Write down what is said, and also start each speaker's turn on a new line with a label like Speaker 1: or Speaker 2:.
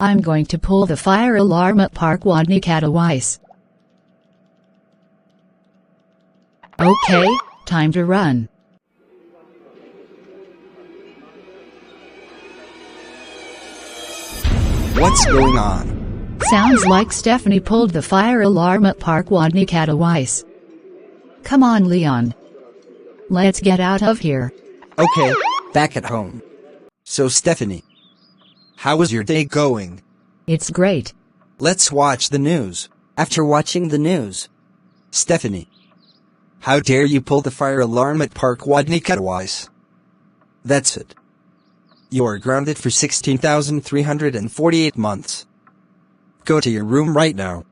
Speaker 1: I'm going to pull the fire alarm at Park Wodny, Katowice. Okay, time to run.
Speaker 2: What's going on?
Speaker 1: Sounds like Stephanie pulled the fire alarm at Park Wodny, Katowice. Come on, Leon. Let's get out of here.
Speaker 2: Okay, back at home. So Stephanie, how was your day going?
Speaker 1: It's great.
Speaker 2: Let's watch the news. After watching the news, Stephanie, how dare you pull the fire alarm at Park Wodny, Katowice? That's it. You are grounded for 16,348 months. Go to your room right now.